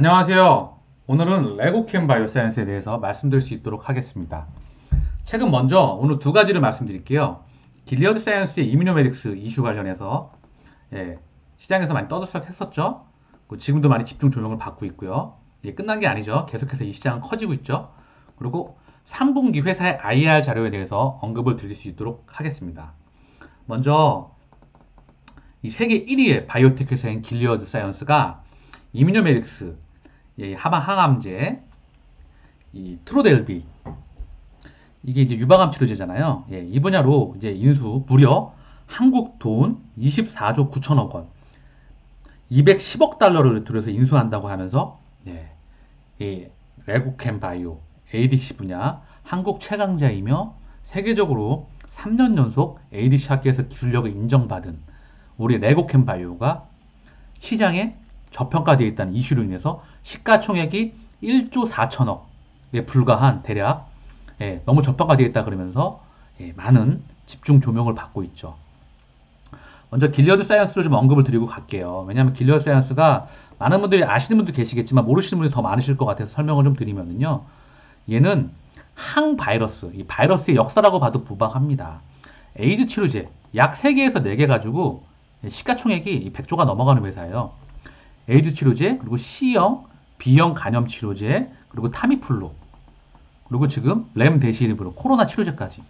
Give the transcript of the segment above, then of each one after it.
안녕하세요. 오늘은 레고캠 바이오사이언스에 대해서 말씀드릴 수 있도록 하겠습니다. 최근 먼저 오늘 두 가지를 말씀드릴게요. 길리어드 사이언스의 이뮤노메딕스 이슈 관련해서 시장에서 많이 떠들썩했었죠. 지금도 많이 집중 조명을 받고 있고요. 이게 끝난 게 아니죠. 계속해서 이 시장은 커지고 있죠. 그리고 3분기 회사의 IR 자료에 대해서 언급을 드릴 수 있도록 하겠습니다. 먼저 이 세계 1위의 바이오텍 회사인 길리어드 사이언스가 이뮤노메딕스 항암제, 이 트로델비, 이게 이제 유방암 치료제잖아요. 이 분야로 이제 인수 무려 한국 돈 24조 9천억 원, 210억 달러를 들여서 인수한다고 하면서 이 레고캠 바이오 ADC 분야 한국 최강자이며 세계적으로 3년 연속 ADC 학회에서 기술력을 인정받은 우리 레고캠 바이오가 시장에 저평가되어 있다는 이슈로 인해서 시가총액이 1조 4천억에 불과한 대략 너무 저평가되어 있다 그러면서 많은 집중 조명을 받고 있죠. 먼저 길리어드 사이언스로 좀 언급을 드리고 갈게요. 왜냐하면 길리어드 사이언스가 많은 분들이 아시는 분도 계시겠지만 모르시는 분들이 더 많으실 것 같아서 설명을 좀 드리면요. 얘는 항바이러스, 이 바이러스의 역사라고 봐도 무방합니다. 에이즈 치료제 약 3개에서 4개 가지고 시가총액이 100조가 넘어가는 회사예요. 에이즈 치료제, 그리고 C형, B형 간염 치료제, 그리고 타미플루, 그리고 지금 렘데시비르 코로나 치료제까지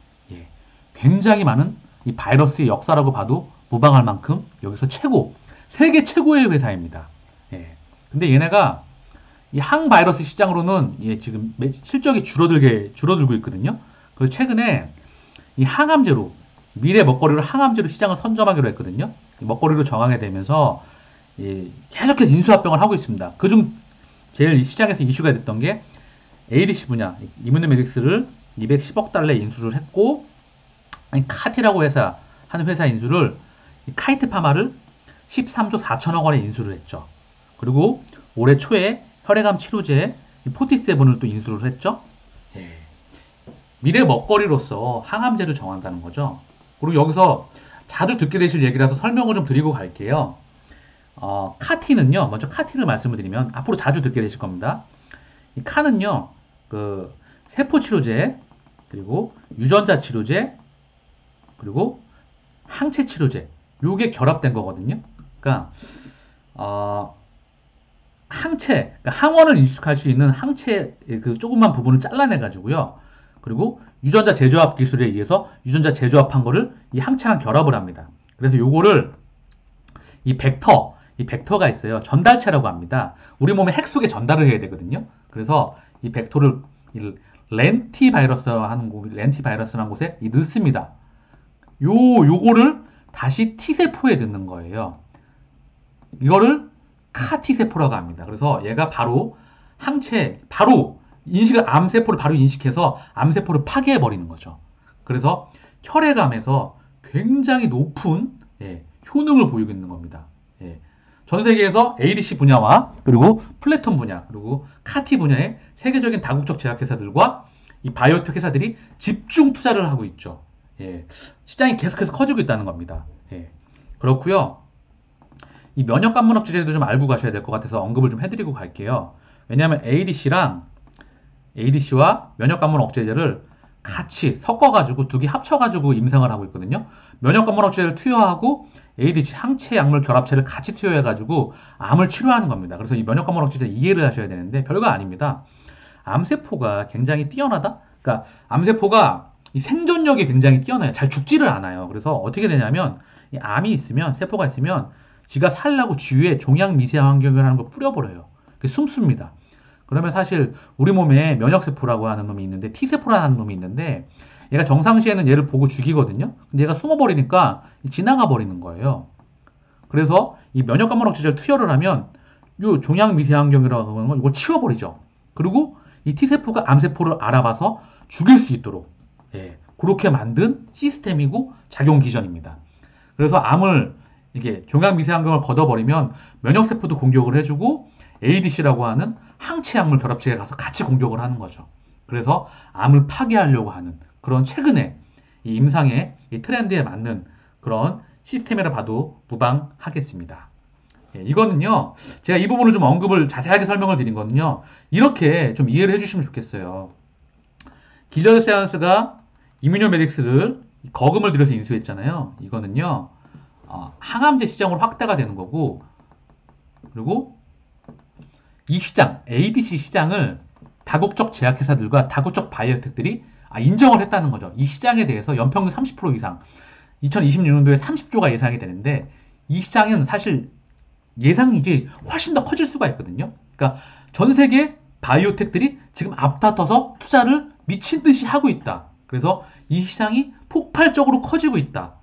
굉장히 많은 이 바이러스의 역사라고 봐도 무방할 만큼 여기서 최고, 세계 최고의 회사입니다. 근데 얘네가 이 항바이러스 시장으로는 지금 실적이 줄어들고 있거든요. 그래서 최근에 이 항암제로 미래 먹거리로 항암제로 시장을 선점하기로 했거든요. 먹거리로 정하게 되면서 계속해서 인수합병을 하고 있습니다. 그중 제일 이 시장에서 이슈가 됐던 게 ADC 분야 이뮤노메딕스를 210억 달러에 인수를 했고, 카티라고 한 회사 인수를 카이트 파마를 13조 4천억 원에 인수를 했죠. 그리고 올해 초에 혈액암 치료제 포티세븐을 또 인수를 했죠. 미래 먹거리로서 항암제를 정한다는 거죠. 그리고 여기서 자주 듣게 되실 얘기라서 설명을 좀 드리고 갈게요. 카티는요, 먼저 카티를 말씀을 드리면 앞으로 자주 듣게 되실 겁니다. 이 카는요, 그 세포 치료제, 그리고 유전자 치료제, 그리고 항체 치료제, 요게 결합된 거거든요. 그러니까 항체, 그러니까 항원을 이식할 수 있는 항체 그 조그만 부분을 잘라내 가지고요. 그리고 유전자 재조합 기술에 의해서 유전자 재조합한 거를 이 항체랑 결합을 합니다. 그래서 요거를 이 벡터가 있어요. 전달체라고 합니다. 우리 몸의 핵 속에 전달을 해야 되거든요. 그래서 이 벡터를 렌티바이러스라는 곳에 넣습니다. 요거를 다시 T세포에 넣는 거예요. 이거를 카티세포라고 합니다. 그래서 얘가 바로 암세포를 바로 인식해서 암세포를 파괴해버리는 거죠. 그래서 혈액암에서 굉장히 높은 효능을 보이고 있는 겁니다. 전 세계에서 ADC 분야와 그리고 플래톤 분야 그리고 카티 분야의 세계적인 다국적 제약회사들과 이 바이오텍 회사들이 집중 투자를 하고 있죠. 시장이 계속해서 커지고 있다는 겁니다. 그렇고요. 이 면역관문 억제제도 좀 알고 가셔야 될 것 같아서 언급을 좀 해드리고 갈게요. 왜냐하면 ADC와 면역관문 억제제를 같이 섞어가지고 두 개 합쳐가지고 임상을 하고 있거든요. 면역관문 억제제를 투여하고 ADC 항체 약물 결합체를 같이 투여해가지고 암을 치료하는 겁니다. 그래서 이 면역관문 억제제를 이해를 하셔야 되는데 별거 아닙니다. 암세포가 굉장히 뛰어나다? 그러니까 암세포가 이 생존력이 굉장히 뛰어나요. 잘 죽지를 않아요. 그래서 어떻게 되냐면 이 암이 있으면 세포가 있으면 지가 살라고 주위에 종양 미세 환경을 하는 걸 뿌려버려요. 숨습니다. 그러면 사실 우리 몸에 면역세포라고 하는 놈이 있는데 T세포라는 놈이 있는데 얘가 정상시에는 얘를 보고 죽이거든요. 근데 얘가 숨어버리니까 지나가 버리는 거예요. 그래서 이 면역관문 억제제를 투여를 하면 요 종양 미세 환경이라고 하는 건 이걸 치워버리죠. 그리고 이 T세포가 암세포를 알아봐서 죽일 수 있도록 그렇게 만든 시스템이고 작용 기전입니다. 그래서 암을 이게 종양 미세 환경을 걷어버리면 면역세포도 공격을 해주고 ADC라고 하는 항체 약물 결합체에 가서 같이 공격을 하는 거죠. 그래서 암을 파괴하려고 하는 그런 최근에 이 임상의 이 트렌드에 맞는 그런 시스템이라 봐도 무방하겠습니다. 예, 이거는요, 제가 이 부분을 좀 언급을 자세하게 설명을 드린 거는요, 이렇게 좀 이해를 해주시면 좋겠어요. 길리어드 사이언스가 이뮤노메딕스를 거금을 들여서 인수했잖아요. 이거는요, 항암제 시장으로 확대가 되는 거고, 그리고 이 시장, ADC 시장을 다국적 제약회사들과 다국적 바이오텍들이 인정을 했다는 거죠. 이 시장에 대해서 연평균 30% 이상, 2026년도에 30조가 예상이 되는데, 이 시장은 사실 예상이지 훨씬 더 커질 수가 있거든요. 그러니까 전 세계 바이오텍들이 지금 앞다퉈서 투자를 미친 듯이 하고 있다. 그래서 이 시장이 폭발적으로 커지고 있다.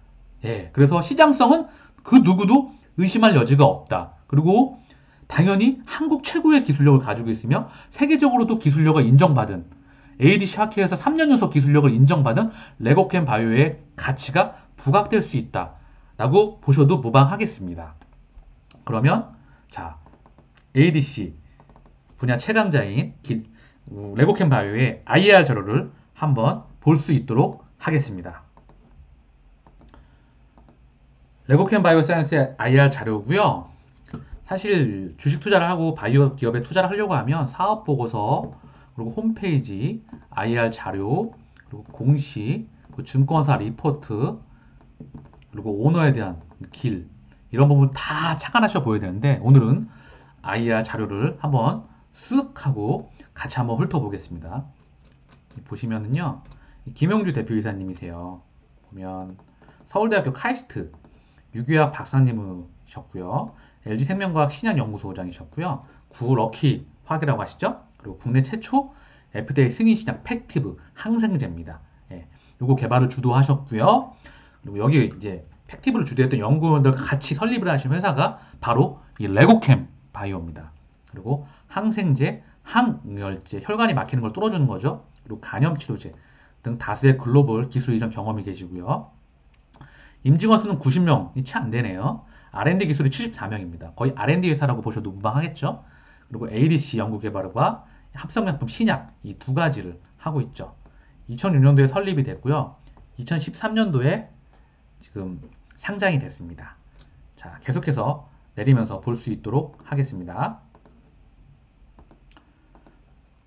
예, 그래서 시장성은 그 누구도 의심할 여지가 없다. 그리고 당연히 한국 최고의 기술력을 가지고 있으며 세계적으로도 기술력을 인정받은 ADC 학회에서 3년 연속 기술력을 인정받은 레고캠 바이오의 가치가 부각될 수 있다. 라고 보셔도 무방하겠습니다. 그러면 자 ADC 분야 최강자인 레고캠 바이오의 IR 자료를 한번 볼 수 있도록 하겠습니다. 레고캠 바이오 사이언스의 IR 자료고요. 사실 주식 투자를 하고 바이오 기업에 투자를 하려고 하면 사업 보고서, 그리고 홈페이지, IR 자료, 그리고 공시, 그리고 증권사 리포트, 그리고 오너에 대한 길, 이런 부분 다 착안하셔 보여야 되는데, 오늘은 IR 자료를 한번 쓱 하고 같이 한번 훑어보겠습니다. 보시면은요, 김용주 대표이사님이세요. 보면 서울대학교 카이스트 유기학 박사님이셨고요. LG생명과학 신약연구소장이셨고요. 구럭키 화학이라고 하시죠? 그리고 국내 최초 FDA 승인 신약 팩티브 항생제입니다. 예, 요거 개발을 주도하셨고요. 그리고 여기 이제 팩티브를 주도했던 연구원들과 같이 설립을 하신 회사가 바로 이 레고캠 바이오입니다. 그리고 항생제, 항응열제, 혈관이 막히는 걸 뚫어주는 거죠. 그리고 간염치료제 등 다수의 글로벌 기술 이전 경험이 계시고요. 임직원 수는 90명이 채 안 되네요. R&D 기술이 74명입니다. 거의 R&D 회사라고 보셔도 무방하겠죠. 그리고 ADC 연구개발과 합성약품 신약 이 두 가지를 하고 있죠. 2006년도에 설립이 됐고요. 2013년도에 지금 상장이 됐습니다. 자, 계속해서 내리면서 볼 수 있도록 하겠습니다.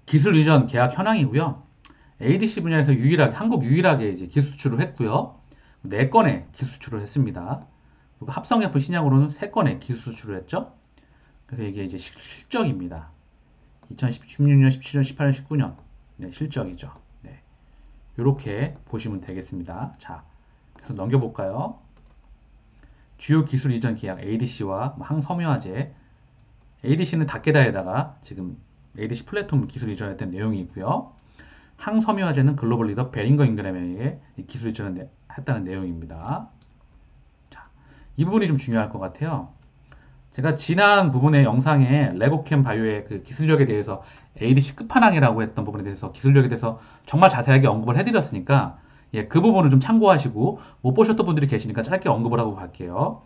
기술 이전 계약 현황이고요. ADC 분야에서 유일하게, 한국 유일하게 이제 기술 수출을 했고요. 4건의 기술 수출을 했습니다. 그리고 합성약품 신약으로는 3건의 기술 수출을 했죠. 그래서 이게 이제 실적입니다. 2016년, 17년, 18년, 19년 네, 실적이죠. 네. 이렇게 보시면 되겠습니다. 자, 그래서 넘겨볼까요? 주요 기술 이전 계약 ADC와 항섬유화제, ADC는 다케다에다가 지금 ADC 플랫폼 기술 이전했던 내용이 있고요. 항섬유화제는 글로벌 리더 베링거 잉그램에게 기술 이전을 했다는 내용입니다. 자, 이 부분이 좀 중요할 것 같아요. 제가 지난 부분의 영상에 레고캠 바이오의 그 기술력에 대해서 ADC 끝판왕이라고 했던 부분에 대해서 기술력에 대해서 정말 자세하게 언급을 해드렸으니까 예, 그 부분을 좀 참고하시고 못 보셨던 분들이 계시니까 짧게 언급을 하고 갈게요.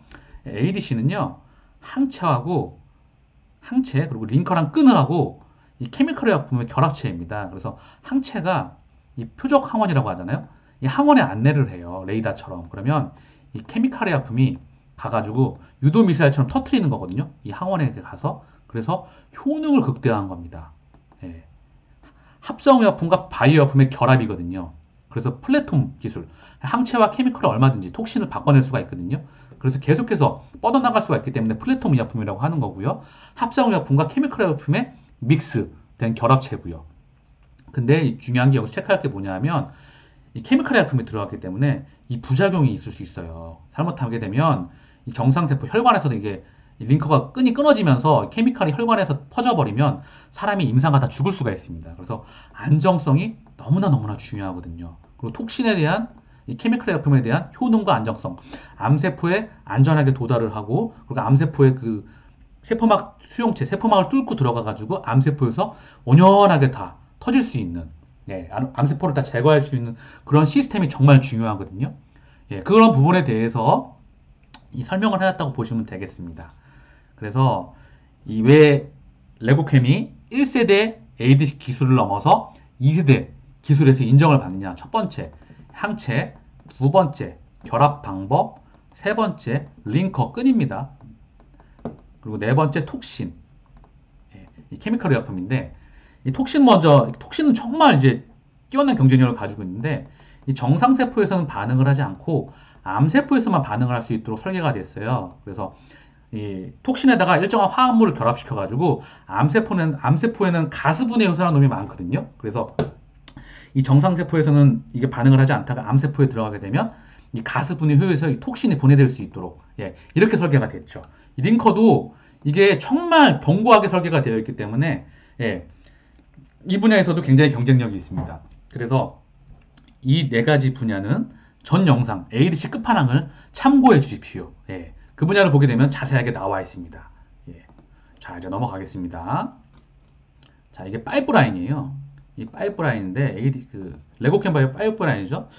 ADC는요 항체 그리고 링커랑 끈을 하고 이 케미컬 의약품의 결합체입니다. 그래서 항체가 이 표적 항원이라고 하잖아요. 이 항원에 안내를 해요. 레이더처럼. 그러면 이 케미컬 의약품이 가가지고 유도 미사일처럼 터트리는 거거든요. 이 항원에 가서. 그래서 효능을 극대화한 겁니다. 예. 합성의약품과 바이오의약품의 결합이거든요. 그래서 플랫폼 기술, 항체와 케미컬을 얼마든지 톡신을 바꿔낼 수가 있거든요. 그래서 계속해서 뻗어나갈 수가 있기 때문에 플랫폼 의약품이라고 하는 거고요. 합성의약품과 케미컬 의약품의 믹스된 결합체고요. 근데 중요한 게 여기서 체크할 게 뭐냐면 이 케미컬 의약품이 들어갔기 때문에 이 부작용이 있을 수 있어요. 잘못하게 되면 이 정상세포 혈관에서도 이게 링커가 끈이 끊어지면서 케미칼이 혈관에서 퍼져버리면 사람이 임상하다 죽을 수가 있습니다. 그래서 안정성이 너무나 중요하거든요. 그리고 톡신에 대한 이 케미칼 의약품에 대한 효능과 안정성, 암세포에 안전하게 도달을 하고 그리고 암세포의 그 세포막 수용체, 세포막을 뚫고 들어가가지고 암세포에서 온연하게 다 터질 수 있는 예, 암세포를 다 제거할 수 있는 그런 시스템이 정말 중요하거든요. 예, 그런 부분에 대해서 이 설명을 해놨다고 보시면 되겠습니다. 그래서 이 왜 레고캠이 1세대 ADC 기술을 넘어서 2세대 기술에서 인정을 받느냐. 첫 번째, 항체. 두 번째, 결합 방법. 세 번째, 링커 끈입니다. 그리고 네 번째 톡신. 예, 이 케미컬 의약품인데 이 톡신 먼저 톡신은 정말 이제 뛰어난 경쟁력을 가지고 있는데 이 정상세포에서는 반응을 하지 않고 암세포에서만 반응을 할 수 있도록 설계가 됐어요. 그래서 이 톡신에다가 일정한 화합물을 결합시켜 가지고 암세포에는 가스분해 요소라는 놈이 많거든요. 그래서 이 정상세포에서는 이게 반응을 하지 않다가 암세포에 들어가게 되면 이 가스분해 효에서 이 톡신이 분해될 수 있도록 이렇게 설계가 됐죠. 이 링커도 이게 정말 견고하게 설계가 되어 있기 때문에 이 분야에서도 굉장히 경쟁력이 있습니다. 그래서 이 네 가지 분야는 전 영상 ADC 끝판왕을 참고해 주십시오. 그 분야를 보게 되면 자세하게 나와 있습니다. 자, 이제 넘어가겠습니다. 자, 이게 파이프라인이에요. 이 파이프라인인데 레고캠 바이오 파이프라인이죠.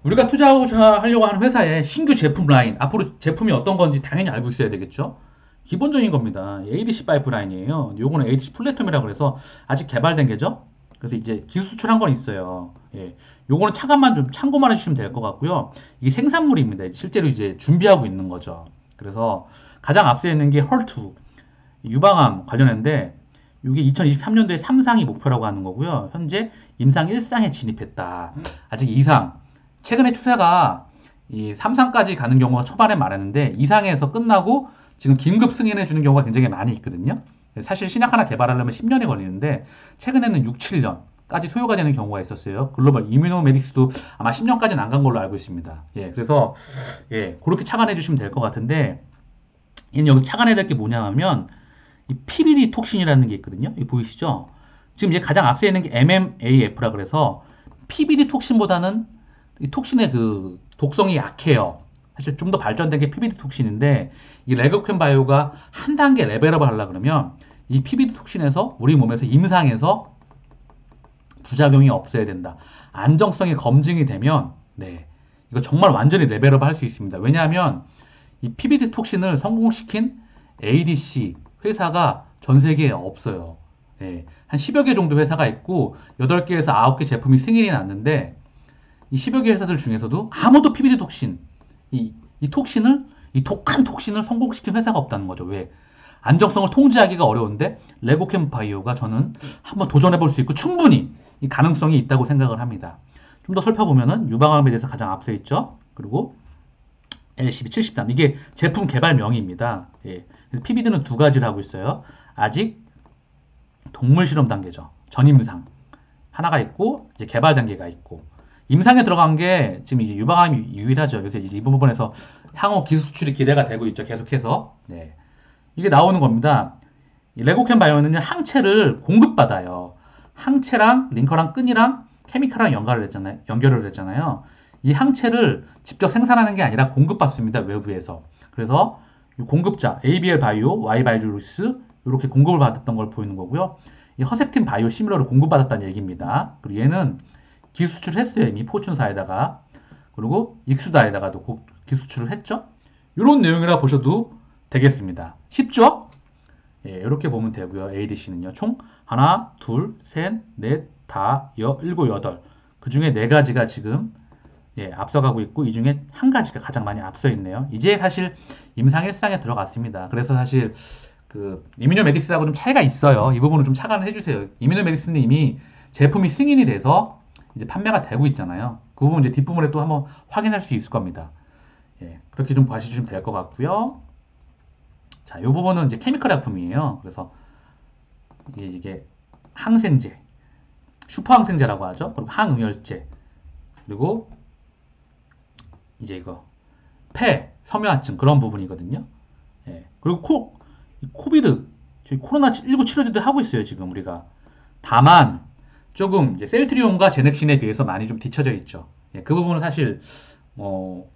우리가 투자하려고 하는 회사의 신규 제품 라인, 앞으로 제품이 어떤 건지 당연히 알고 있어야 되겠죠. 기본적인 겁니다. ADC 파이프라인이에요. 요거는 ADC 플랫폼이라고 해서 아직 개발된 게죠. 그래서 이제 기술 수출한 건 있어요. 요거는 차감만 좀 참고만 해주시면 될 것 같고요. 이게 생산물입니다. 실제로 이제 준비하고 있는 거죠. 그래서 가장 앞서 있는 게 헐투 유방암 관련인데 이게 2023년도에 3상이 목표라고 하는 거고요. 현재 임상 1상에 진입했다. 아직 2상. 최근에 추세가 이 3상까지 가는 경우가 초반에 많았는데 2상에서 끝나고 지금 긴급 승인해 주는 경우가 굉장히 많이 있거든요. 사실 신약 하나 개발하려면 10년이 걸리는데 최근에는 6, 7년까지 소요가 되는 경우가 있었어요. 글로벌 이뮤노메딕스도 아마 10년까지는 안 간 걸로 알고 있습니다. 그래서 그렇게 착안해 주시면 될 것 같은데 여기 착안해야 될 게 뭐냐면 이 PBD 톡신이라는 게 있거든요. 이 보이시죠? 지금 이제 가장 앞서 있는 게 MMAF라 그래서 PBD 톡신보다는 이 톡신의 그 독성이 약해요. 사실 좀 더 발전된 게 PBD 톡신인데 이 레고캠 바이오가 한 단계 레벨업을 하려 그러면 이 PBD 톡신에서 우리 몸에서 임상에서 부작용이 없어야 된다. 안정성이 검증이 되면 이거 정말 완전히 레벨업을 할 수 있습니다. 왜냐하면 이 PBD 톡신을 성공시킨 ADC 회사가 전 세계에 없어요. 한 10여 개 정도 회사가 있고 8개에서 9개 제품이 승인이 났는데 이 10여 개 회사들 중에서도 아무도 PBD 톡신 이 독한 톡신을 성공시킨 회사가 없다는 거죠. 왜? 안정성을 통제하기가 어려운데 레고캠 바이오가 저는 한번 도전해 볼 수 있고 충분히 이 가능성이 있다고 생각을 합니다. 좀 더 살펴보면은 유방암에 대해서 가장 앞서 있죠. 그리고 LCB73 이게 제품 개발명입니다. 그래서 PBD는 두 가지를 하고 있어요. 아직 동물 실험 단계죠. 전임상 하나가 있고 이제 개발 단계가 있고 임상에 들어간 게 지금 이제 유방암이 유일하죠. 그래서 이제 이 부분에서 향후 기술 수출이 기대가 되고 있죠. 계속해서 이게 나오는 겁니다. 이 레고캠 바이오는 항체를 공급받아요. 항체랑 링커랑 끈이랑 케미칼랑 연결을 했잖아요. 이 항체를 직접 생산하는 게 아니라 공급받습니다. 외부에서. 그래서 공급자 ABL 바이오, Y 바이오루스 이렇게 공급을 받았던 걸 보이는 거고요. 이 허셉틴 바이오 시밀러를 공급받았다는 얘기입니다. 그리고 얘는 기술 수출을 했어요. 이미 포춘사에다가. 그리고 익수다에다가도 기술 수출을 했죠. 이런 내용이라 보셔도 되겠습니다. 쉽죠? 이렇게 보면 되고요. ADC는요. 총 하나, 둘, 셋, 넷, 다, 일곱, 여덟. 그 중에 네 가지가 지금 앞서가고 있고 이 중에 한 가지가 가장 많이 앞서 있네요. 이제 사실 임상 1상에 들어갔습니다. 그래서 사실 그 이뮤노메딕스하고 좀 차이가 있어요. 이 부분을 좀 착안을 해주세요. 이뮤노메딕스는 이미 제품이 승인이 돼서 이제 판매가 되고 있잖아요. 그 부분 이제 뒷부분에 또 한번 확인할 수 있을 겁니다. 그렇게 좀 봐주시면 될 것 같고요. 자, 이 부분은 이제 케미컬 약품이에요. 그래서 이게 항생제, 슈퍼항생제라고 하죠. 그리고 항응열제, 그리고 이제 이거 섬유화증 그런 부분이거든요. 그리고 코비드, 코로나19 치료제도 하고 있어요. 지금 우리가. 다만 조금 이제 셀트리온과 제넥신에 비해서 많이 좀 뒤처져 있죠. 그 부분은 사실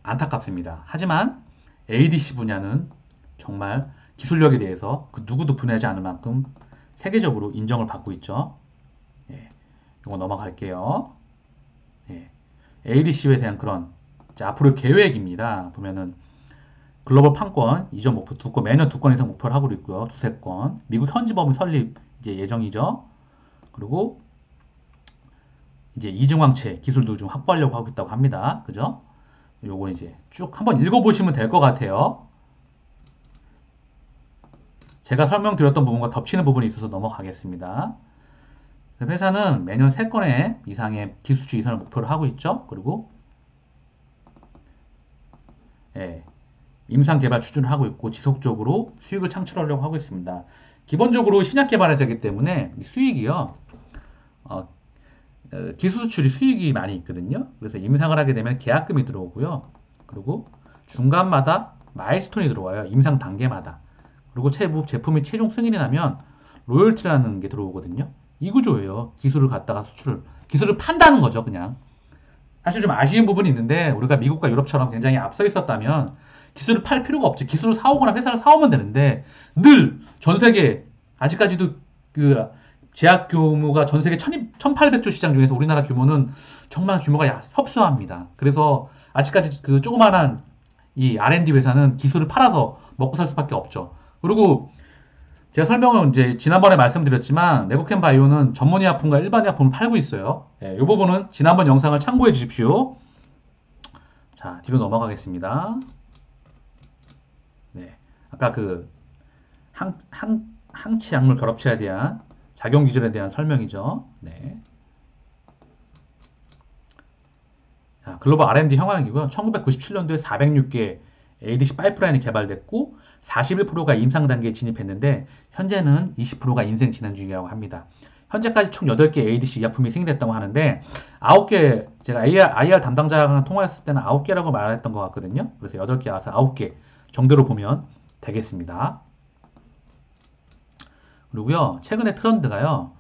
안타깝습니다. 하지만 ADC 분야는 정말 기술력에 대해서 그 누구도 분해하지 않을 만큼 세계적으로 인정을 받고 있죠. 이거 넘어갈게요. ADC에 대한 그런 앞으로의 계획입니다. 보면은 글로벌 판권 이전 목표 2건, 매년 2건 이상 목표를 하고 있고요. 두세 건. 미국 현지 법인 설립 이제 예정이죠. 그리고 이제 이중항체 기술도 좀 확보하려고 하고 있다고 합니다. 그죠? 요거 이제 쭉 한번 읽어보시면 될 것 같아요. 제가 설명드렸던 부분과 겹치는 부분이 있어서 넘어가겠습니다. 회사는 매년 3건의 이상의 기술주 이상을 목표로 하고 있죠. 그리고 예, 임상 개발 추진을 하고 있고 지속적으로 수익을 창출하려고 하고 있습니다. 기본적으로 신약 개발 회사이기 때문에 수익이요. 어, 기술 수출이 수익이 많이 있거든요. 그래서 임상을 하게 되면 계약금이 들어오고요. 그리고 중간마다 마일스톤이 들어와요. 임상 단계마다. 그리고 제품이 최종 승인이 나면 로열티라는 게 들어오거든요. 이 구조예요. 기술을 갖다가 기술을 판다는 거죠, 그냥. 사실 좀 아쉬운 부분이 있는데 우리가 미국과 유럽처럼 굉장히 앞서 있었다면 기술을 팔 필요가 없지. 기술을 사오거나 회사를 사오면 되는데 늘 전 세계 아직까지도 그 제약 규모가 전 세계 1800조 시장 중에서 우리나라 규모는 정말 규모가 협소합니다. 그래서 아직까지 그 조그만한 이 R&D 회사는 기술을 팔아서 먹고 살 수밖에 없죠. 그리고 제가 설명을 이제 지난번에 말씀드렸지만 레고캠 바이오는 전문의약품과 일반의약품을 팔고 있어요. 이 부분은 지난번 영상을 참고해 주십시오. 자, 뒤로 넘어가겠습니다. 네, 아까 그 항체 약물 결합체에 대한 작용 기준에 대한 설명이죠. 네. 자, 글로벌 R&D 형황이고요. 1997년도에 406개 ADC 파이프라인이 개발됐고 41%가 임상 단계에 진입했는데 현재는 20%가 인생 진행 중이라고 합니다. 현재까지 총 8개 ADC 의약품이 승인됐다고 하는데 9개 제가 IR 담당자랑 통화했을 때는 9개라고 말했던 것 같거든요. 그래서 8개 와서 9개 정도로 보면 되겠습니다. 그리고요. 최근에 트렌드가요.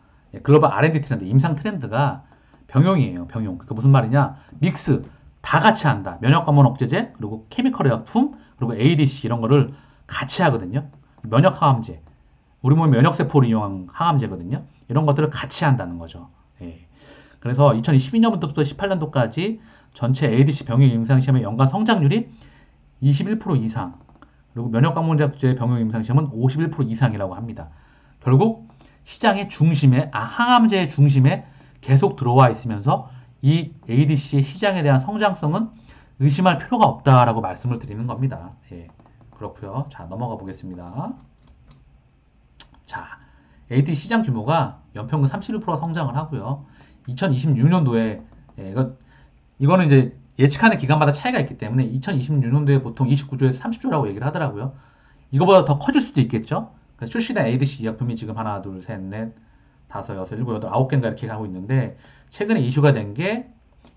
글로벌 R&D 트렌드, 임상 트렌드가 병용이에요. 병용. 그게 무슨 말이냐? 믹스 다 같이 한다. 면역관문 억제제, 그리고 케미컬 의약품, 그리고 ADC 이런 거를 같이 하거든요. 면역 항암제. 우리 몸의 면역세포를 이용한 항암제거든요. 이런 것들을 같이 한다는 거죠. 예. 그래서 2022년부터 18년도까지 전체 ADC 병용 임상시험의 연간 성장률이 21% 이상, 그리고 면역관문제 병용 임상시험은 51% 이상이라고 합니다. 결국 시장의 중심에, 항암제의 중심에 계속 들어와 있으면서 이 ADC의 시장에 대한 성장성은 의심할 필요가 없다라고 말씀을 드리는 겁니다. 예, 그렇고요. 자, 넘어가 보겠습니다. 자, ADC 시장 규모가 연평균 31% 성장을 하고요. 2026년도에 이거는 이제 예측하는 기간마다 차이가 있기 때문에 2026년도에 보통 29조에서 30조라고 얘기를 하더라고요. 이거보다 더 커질 수도 있겠죠. 출시된 ADC 의약품이 지금 하나, 둘, 셋, 넷, 다섯, 여섯, 일곱, 여덟, 9개인가 이렇게 가고 있는데 최근에 이슈가 된 게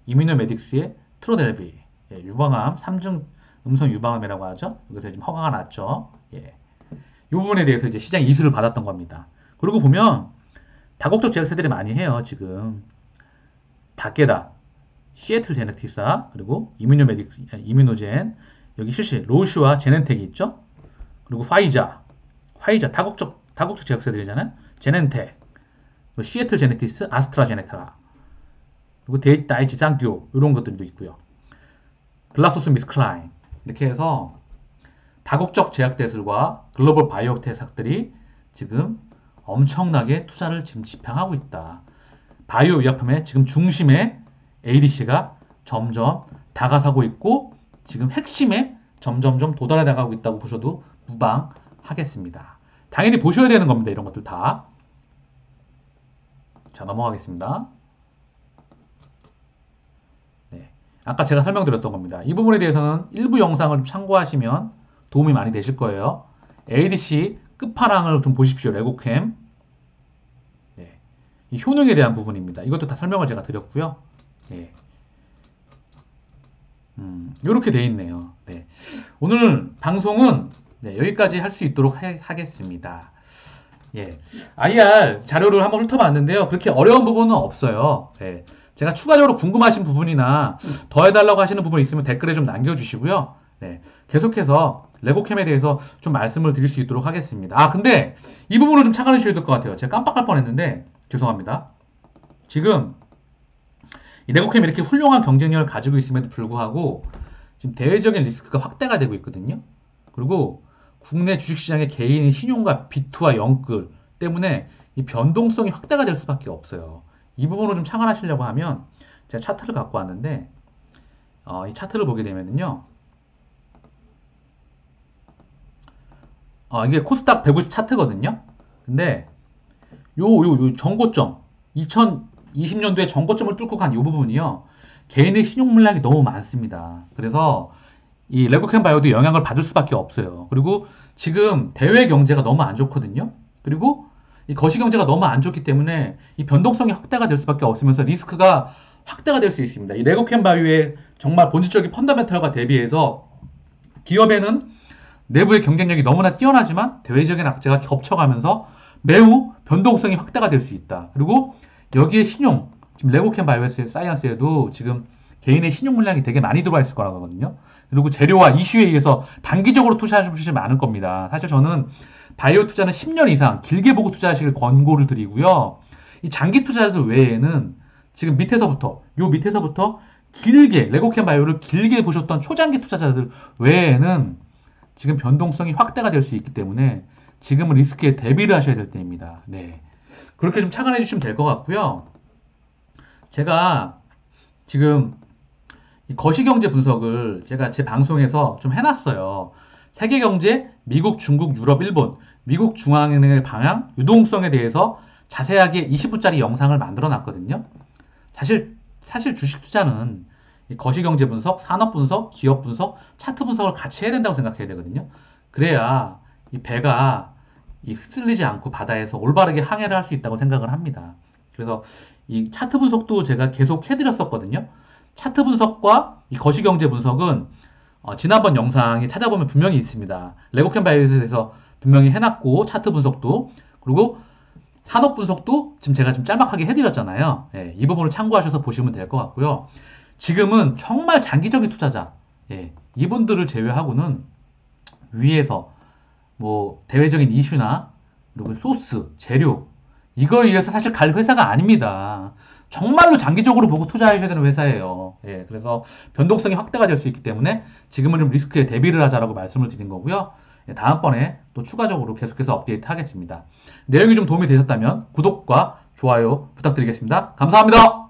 이뮤노메딕스의 트로델비, 유방암, 3중 음성 유방암이라고 하죠. 여기서 지금 허가가 났죠. 이 부분에 대해서 이제 시장 이슈를 받았던 겁니다. 그리고 보면 다국적 제약사들이 많이 해요. 지금 다케다, 시애틀 제네틱사, 그리고 이뮤노젠, 여기 실시 로슈와 제넨텍이 있죠. 그리고 파이자 다국적 제약사들이잖아요. 제넨텍, 시애틀 제네틱스, 아스트라제네카, 그리고 다이치 상교 이런 것들도 있고요. 글라소스 미스클라인 이렇게 해서 다국적 제약대들과 글로벌 바이오텍 회사들이 지금 엄청나게 투자를 지금 집행하고 있다. 바이오 의약품의 지금 중심에 ADC가 점점 다가서고 있고 지금 핵심에 점점점 도달해 나가고 있다고 보셔도 무방하겠습니다. 당연히 보셔야 되는 겁니다. 이런 것들 다. 자, 넘어가겠습니다. 네, 아까 제가 설명드렸던 겁니다. 이 부분에 대해서는 일부 영상을 참고하시면 도움이 많이 되실 거예요. ADC 끝판왕을 좀 보십시오. 레고캠. 네, 이 효능에 대한 부분입니다. 이것도 다 설명을 제가 드렸고요. 네. 이렇게 돼 있네요. 네. 오늘 방송은 여기까지 할 수 있도록 하겠습니다. 예, IR 자료를 한번 훑어봤는데요. 그렇게 어려운 부분은 없어요. 예, 제가 추가적으로 궁금하신 부분이나 더 해달라고 하시는 부분 있으면 댓글에 좀 남겨주시고요. 네, 계속해서 레고캠에 대해서 좀 말씀을 드릴 수 있도록 하겠습니다. 아, 근데 이 부분을 좀 착안해 주셔야 될 것 같아요. 제가 깜빡할 뻔했는데 죄송합니다. 지금 이 레고캠이 이렇게 훌륭한 경쟁력을 가지고 있음에도 불구하고 지금 대외적인 리스크가 확대가 되고 있거든요. 그리고 국내 주식시장의 개인의 신용과 비투와 영끌 때문에 이 변동성이 확대가 될 수밖에 없어요. 이 부분을 좀 착안하시려고 하면 제가 차트를 갖고 왔는데 이 차트를 보게 되면요. 이게 코스닥 150 차트거든요. 근데 요 전고점 2020년도에 전고점을 뚫고 간 이 부분이요. 개인의 신용 물량이 너무 많습니다. 그래서 이 레고캠 바이오도 영향을 받을 수밖에 없어요. 그리고 지금 대외 경제가 너무 안 좋거든요. 그리고 이 거시 경제가 너무 안 좋기 때문에 이 변동성이 확대가 될 수밖에 없으면서 리스크가 확대가 될 수 있습니다. 이 레고캠 바이오의 정말 본질적인 펀더멘털과 대비해서 기업에는 내부의 경쟁력이 너무나 뛰어나지만 대외적인 악재가 겹쳐가면서 매우 변동성이 확대가 될 수 있다. 그리고 여기에 신용, 지금 레고캠 바이오사이언스에도 지금 개인의 신용 물량이 되게 많이 들어와 있을 거라고 하거든요. 그리고 재료와 이슈에 의해서 단기적으로 투자하시는 분들이 많을 겁니다. 사실 저는 바이오 투자는 10년 이상 길게 보고 투자하시길 권고를 드리고요. 이 장기 투자들 외에는 지금 밑에서부터 길게 레고캠 바이오를 길게 보셨던 초장기 투자자들 외에는 지금 변동성이 확대가 될 수 있기 때문에 지금은 리스크에 대비를 하셔야 될 때입니다. 네. 그렇게 좀 착안해 주시면 될 것 같고요. 제가 지금 이 거시경제 분석을 제가 제 방송에서 좀 해놨어요. 세계경제, 미국, 중국, 유럽, 일본, 미국 중앙은행의 방향, 유동성에 대해서 자세하게 20분짜리 영상을 만들어 놨거든요. 사실 주식 투자는 이 거시경제 분석, 산업 분석, 기업 분석, 차트 분석을 같이 해야 된다고 생각해야 되거든요. 그래야 이 배가 이 휩쓸리지 않고 바다에서 올바르게 항해를 할 수 있다고 생각을 합니다. 그래서 이 차트 분석도 제가 계속 해드렸었거든요. 차트 분석과 이 거시경제 분석은 지난번 영상에 찾아보면 분명히 있습니다. 레고캠 바이오에 대해서 분명히 해놨고 차트 분석도 그리고 산업 분석도 지금 제가 좀 짤막하게 해드렸잖아요. 예, 이 부분을 참고하셔서 보시면 될 것 같고요. 지금은 정말 장기적인 투자자, 예, 이분들을 제외하고는 위에서 뭐 대외적인 이슈나 그리고 소스, 재료 이거에 의해서 사실 갈 회사가 아닙니다. 정말로 장기적으로 보고 투자하셔야 되는 회사예요. 예, 그래서 변동성이 확대가 될 수 있기 때문에 지금은 좀 리스크에 대비를 하자라고 말씀을 드린 거고요. 예, 다음번에 또 추가적으로 계속해서 업데이트 하겠습니다. 내용이 좀 도움이 되셨다면 구독과 좋아요 부탁드리겠습니다. 감사합니다.